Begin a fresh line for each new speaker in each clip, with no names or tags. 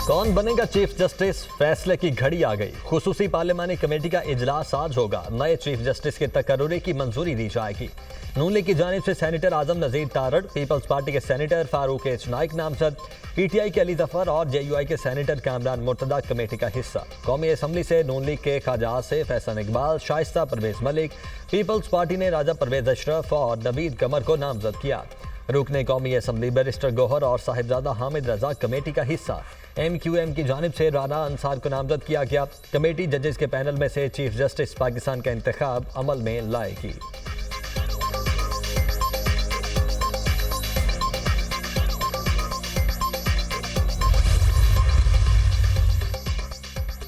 कौन बनेगा chief justice, फैसले की घड़ी आ गई। खुसूसी पार्लिमानी कमेटी का इजलास आज होगा। नए चीफ जस्टिस के तकर्रुरी की मंजूरी दी जाएगी। नून लीग की जानिब से सेनेटर आजम नजीर तारड़, पीपल्स पार्टी के सेनेटर फारूक एच नाइक नामजद, पीटीआई के अली जफर और जेयूआई के सेनेटर कामरान मुर्तदा कमेटी का हिस्सा। कौमी असम्बली से नून लीग के ख्वाजा आसिफ, एहसान इकबाल, शाइस्ता परवेज मलिक, पीपल्स पार्टी ने राजा परवेज अशरफ और नवीद कमर को नामजद किया। रुकने कौमी असम्बली बैरिस्टर गौहर और साहिबजादा हामिद रजा कमेटी का हिस्सा। MQM की जानिब से राना अंसार को नामजद किया गया। कमेटी जजेस के पैनल में से चीफ जस्टिस पाकिस्तान का इंतखाब अमल में लाएगी।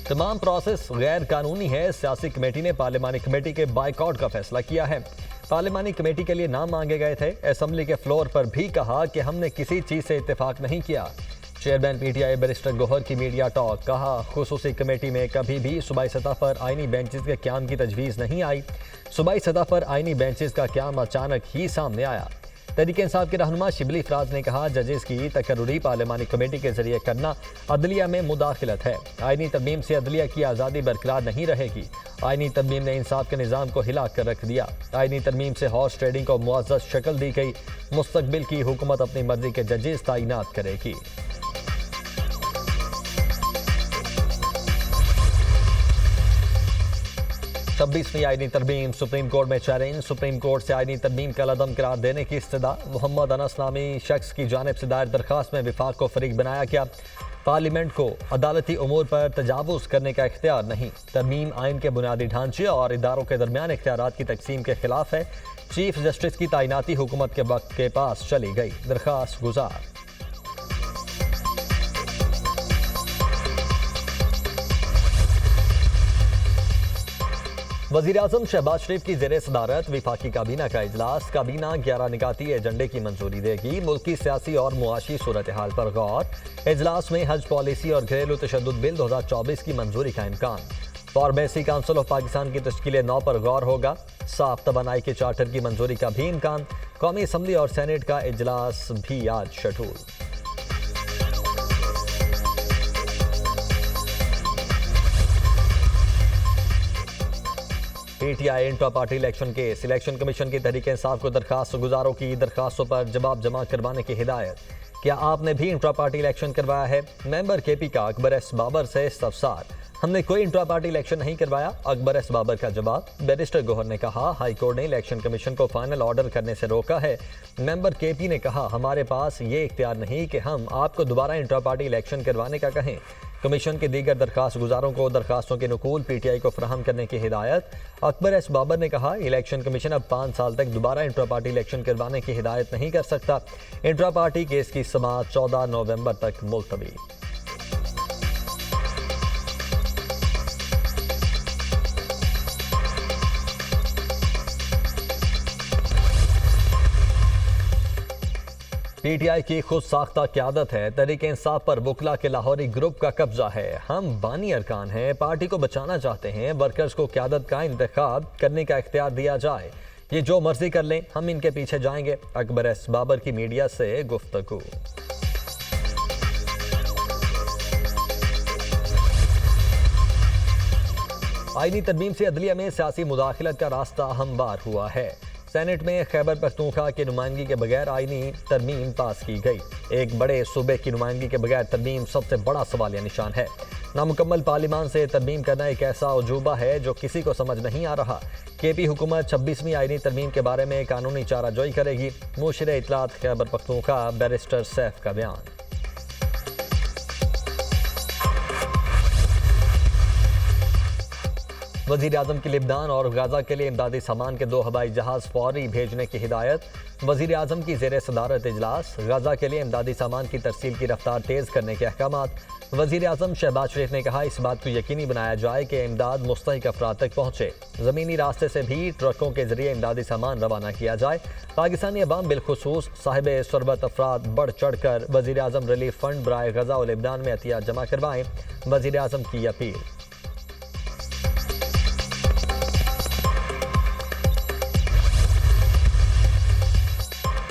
तमाम प्रोसेस गैर कानूनी है। सियासी कमेटी ने पार्लिमानी कमेटी के बाइकआउट का फैसला किया है। पार्लिमानी कमेटी के लिए नाम मांगे गए थे। असेंबली के फ्लोर पर भी कहा कि हमने किसी चीज से इत्तेफाक नहीं किया। चेयरमैन PTI बैरिस्टर गौहर की मीडिया टॉक। कहा, खुसूसी कमेटी में कभी भी सूबाई सतह पर आईनी बेंचेस के क्याम की तजवीज़ नहीं आई। सूबाई सतह पर आईनी बेंचेस का क्याम अचानक ही सामने आया। तहरीक इंसाफ के रहनुमा शिबली फराज ने कहा, जजेस की तकर्रुरी पार्लिमानी कमेटी के जरिए करना अदलिया में मुदाखिलत है। आईनी तरमीम से अदलिया की आज़ादी बरकरार नहीं रहेगी। आईनी तरमीम ने इंसाफ के निज़ाम को हिला कर रख दिया। आईनी तरमीम से हॉर्स ट्रेडिंग को मुअज़्ज़ज़ शक्ल दी गई। मुस्तकबिल की हुकूमत अपनी मर्जी के जजेस तैनात करेगी। छब्बीसवीं आईनी तरमीम सुप्रीम कोर्ट में चैलेंज। सुप्रीम कोर्ट से आईनी तरमीम का लदम करार देने की इस्तदा। मोहम्मद अनस नामी शख्स की जानिब से दायर दरखास्त में विफाक को फरीक बनाया गया। पार्लियामेंट को अदालती उमूर पर तजावुज़ करने का इख्तियार नहीं। तरमीम आइन के बुनियादी ढांचे और इदारों के दरमियान इख्तियारात की तकसीम के खिलाफ है। चीफ जस्टिस की तैनाती हुकूमत के वक्त के पास चली गई। दरखास्त गुजार। वज़ीर-ए-आज़म शहबाज शरीफ की ज़ेरे सदारत विफाकी काबीना का इजलास। काबीना 11 निकाती एजेंडे की मंजूरी देगी। मुल्की सियासी और मुआशी सूरत हाल पर गौर। इजलास में हज पॉलिसी और घरेलू तशद्दुद बिल 2024 की मंजूरी का इम्कान। फार्मेसी काउंसिल ऑफ पाकिस्तान की तश्कील 9 पर गौर होगा। साफ तवानाई के चार्टर की मंजूरी का भी इम्कान। कौमी असम्बली और सेनेट का इजलास भी आज schedule. PTI intra party election के सिलेक्शन कमीशन की तहरीक इंसाफ को दरखास्त गुजारों की दरखास्तों पर जवाब जमा करवाने की हिदायत। क्या आपने भी इंट्रा पार्टी इलेक्शन करवाया है? मेंबर KP का अकबर एस बाबर से इस्तफसार। हमने कोई इंट्रा पार्टी इलेक्शन नहीं करवाया। अकबर एस बाबर का जवाब। बैरिस्टर गौहर ने कहा, हाई कोर्ट ने इलेक्शन कमीशन को फाइनल ऑर्डर करने से रोका है। मेंबर KP ने कहा, हमारे पास ये इख्तियार नहीं कि हम आपको दोबारा इंट्रा पार्टी इलेक्शन करवाने का कहें। कमीशन के दीगर दरखास्त गुजारों को दरखास्तों के नकूल PTI को फराहम करने की हिदायत। अकबर एस बाबर ने कहा, इलेक्शन कमीशन अब 5 साल तक दोबारा इंट्रा पार्टी इलेक्शन करवाने की हिदायत नहीं कर सकता। इंट्रा पार्टी केस की समाअत 14 नवंबर तक मुलतवी। PTI की खुद साख्ता क़यादत है। तहरीक इंसाफ पर वकला के लाहौरी ग्रुप का कब्जा है। हम बानी अरकान हैं, पार्टी को बचाना चाहते हैं। वर्कर्स को क़यादत का इंतखाब करने का इख्तियार दिया जाए। ये जो मर्जी कर लें, हम इनके पीछे जाएंगे। अकबर एस बाबर की मीडिया से गुफ्तगू। आईनी तरमीम से अदलिया में सियासी मुदाखिलत का रास्ता हमवार हुआ है। सेनेट में खैबर पख्तूनख्वा की नुमाइंदगी के बगैर आईनी तरमीम पास की गई। एक बड़े सूबे की नुमाइंदगी के बगैर तरमीम सबसे बड़ा सवालिया निशान है। नामुकम्मल पार्लिमान से तरमीम करना एक ऐसा अजूबा है जो किसी को समझ नहीं आ रहा। KP हुकूमत 26वीं आईनी तरमीम के बारे में कानूनी चाराजोई करेगी। मुशीर इत्तलात खैबर पख्तूनख्वा बैरिस्टर सैफ का बयान। वज़ीर-ए-आज़म की लिबनान और गाजा के लिए इमदादी सामान के 2 हवाई जहाज़ फौरी भेजने की हिदायत। वज़ीर-ए-आज़म की ज़ेरे सदारत इजलास। गाजा के लिए इमदादी सामान की तरसील की रफ्तार तेज़ करने के अहकामात। वज़ीर-ए-आज़म शहबाज शरीफ ने कहा, इस बात को यकीनी बनाया जाए कि इमदाद मुस्तहिक अफराद तक पहुँचे। ज़मीनी रास्ते से भी ट्रकों के जरिए इमदादी सामान रवाना किया जाए। पाकिस्तानी अवाम बिलखुसूस साहिब सरबत अफराद बढ़ चढ़ कर वज़ीर-ए-आज़म रिलीफ फंड बराए गजा और लिबनान में अतिया जमा करवाएं। वज़ीर-ए-आज़म की अपील।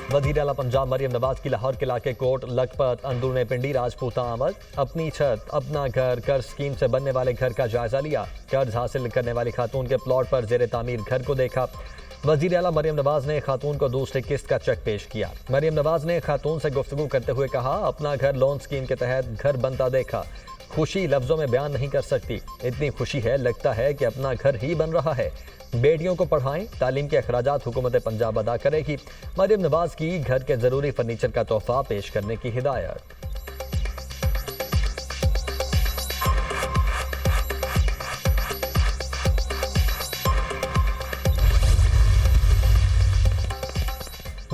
वज़ीर आला पंजाब मरियम नवाज की लाहौर के इलाके कोट लखपत अंदरूनी पिंडी राजपूता आमद। अपनी छत अपना घर कर्ज स्कीम से बनने वाले घर का जायजा लिया। कर्ज हासिल करने वाली खातून के प्लॉट पर जेर तामीर घर को देखा। वज़ीर आला मरियम नवाज ने खातून को दूसरी किस्त का चेक पेश किया। मरियम नवाज ने खातून से गुफ्तगू करते हुए कहा, अपना घर लोन स्कीम के तहत घर बनता देखा। खुशी लफ्जों में बयान नहीं कर सकती। इतनी खुशी है, लगता है कि अपना घर ही बन रहा है। बेटियों को पढ़ाएं, तालीम के अखराजात हुकूमत पंजाब अदा करेगी। मरियम नवाज की घर के जरूरी फर्नीचर का तोहफा पेश करने की हिदायत।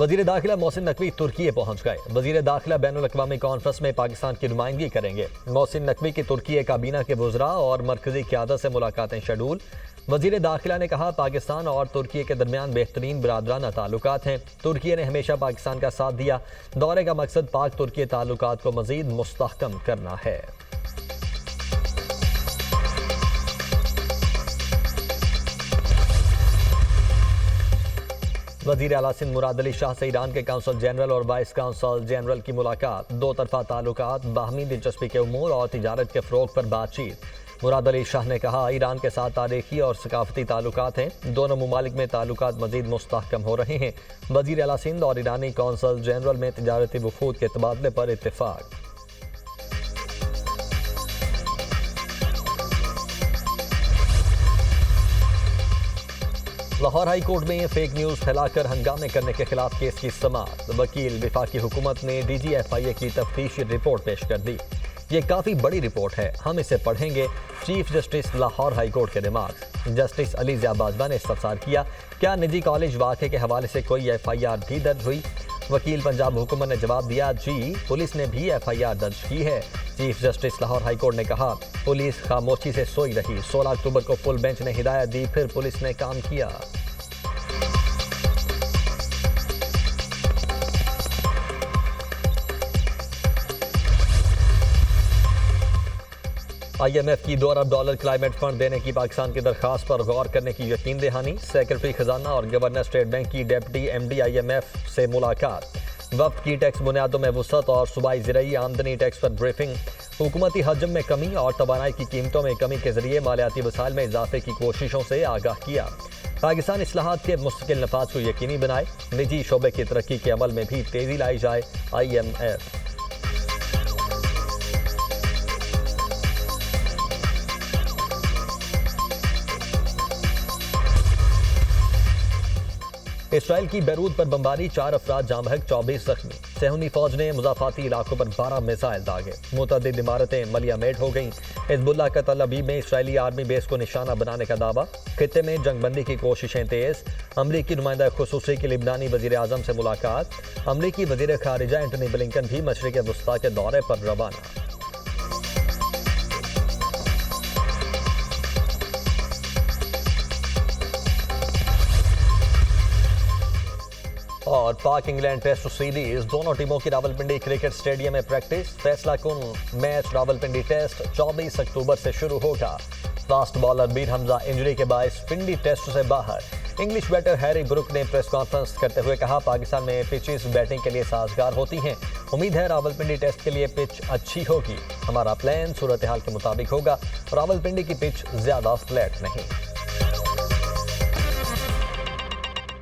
वज़ीर दाखिला मोहसिन नकवी तुर्की पहुंच गए। वज़ीर दाखिला बैनुल अक़वामी कॉन्फ्रेंस में पाकिस्तान की नुमाइंदगी करेंगे। मोहसिन नकवी की तुर्की काबीना के वज़रा और मरकजी क़यादत से मुलाकातें शेड्यूल। वज़ीर दाखिला ने कहा, पाकिस्तान और तुर्की के दरमियान बेहतरीन बिरादराना ताल्लुकात हैं। तुर्की ने हमेशा पाकिस्तान का साथ दिया। दौरे का मकसद पाक तुर्की ताल्लुकात को मज़ीद मुस्तहकम करना है। वज़ीर आला सिंध मुराद अली शाह से ईरान के काउंसल जनरल और वाइस काउंसल जनरल की मुलाकात। दो तरफा ताल्लुकात, बाहमी दिलचस्पी के उमूर और तिजारत के फ़रोग़ पर बातचीत। मुराद अली शाह ने कहा, ईरान के साथ तारीखी और सकाफती ताल्लुकात हैं। दोनों ममालिक में ताल्लुकात मज़ीद मुस्तहकम हो रहे हैं। वज़ीर आला सिंध और ईरानी काउंसल जनरल में तिजारती वफूद के तबादले पर इत्तेफाक। लाहौर हाई कोर्ट में फेक न्यूज़ फैलाकर हंगामे करने के खिलाफ केस की समाअत। वकील वफाकी हुकूमत ने DGFIA की तफ्तीशी रिपोर्ट पेश कर दी। ये काफ़ी बड़ी रिपोर्ट है, हम इसे पढ़ेंगे। Chief justice Lahore high court के रिमार्क्स। जस्टिस अली ज़िया बाजवा ने इस्तफसार किया, क्या निजी कॉलेज वाक़े के हवाले से कोई FIR भी दर्ज हुई? वकील पंजाब हुकूमत ने जवाब दिया, जी पुलिस ने भी FIR दर्ज की है। Chief justice Lahore high court ने कहा, पुलिस खामोशी से सोई रही। 16 अक्टूबर को फुल बेंच ने हिदायत दी, फिर पुलिस ने काम किया। IMF की $2 अरब क्लाइमेट फंड देने की पाकिस्तान की दरखास्त पर गौर करने की यकीन दहानी। सेक्रेटरी खजाना और गवर्नर स्टेट बैंक की डेप्टी MD IMF से मुलाकात। वफ्द की टैक्स बुनियादों में वसअत और सूबाई ज़राई आमदनी टैक्स पर ब्रीफिंग। हुकूमती हजम में कमी और तवानाई की कीमतों में कमी के जरिए मालियाती वसाइल में इजाफे की कोशिशों से आगाह किया। पाकिस्तान इस्लाहात के मुस्तकिल नफाज को यकीनी बनाए। निजी शोबे की तरक्की के अमल में भी तेज़ी लाई जाए। IMF। इसराइल की बैरूत पर बमबारी, 4 अफराद जाँ बहक, 24 जख्मी। सेहूनी फौज ने मुजाफाती इलाकों पर 12 मिसाइल दागे। मुतअद्दिद इमारतें मलियामेट हो गईं। हिज़्बुल्लाह का तल अवीव में इसराइली आर्मी बेस को निशाना बनाने का दावा। खित्ते में जंगबंदी की कोशिशें तेज। अमरीकी नुमाइंदा खुसूसी की लिबनानी वज़ीर आज़म से मुलाकात। अमरीकी वज़ीर खारिजा एंटनी ब्लिंकन भी मशरिक़ वस्ता के दौरे पर रवाना। और पाक इंग्लैंड टेस्ट सीरीज, दोनों टीमों की रावलपिंडी क्रिकेट स्टेडियम में प्रैक्टिस। फैसला कुन मैच रावलपिंडी टेस्ट 24 अक्टूबर से शुरू होगा। Fast bowler Mir Hamza injury के बायस पिंडी टेस्ट से बाहर। इंग्लिश बैटर हैरी ब्रुक ने प्रेस कॉन्फ्रेंस करते हुए कहा, पाकिस्तान में पिचेस बैटिंग के लिए साजगार होती हैं। उम्मीद है रावलपिंडी टेस्ट के लिए पिच अच्छी होगी। हमारा प्लान सूरत हाल के मुताबिक होगा। रावलपिंडी की पिच ज्यादा फ्लैट नहीं।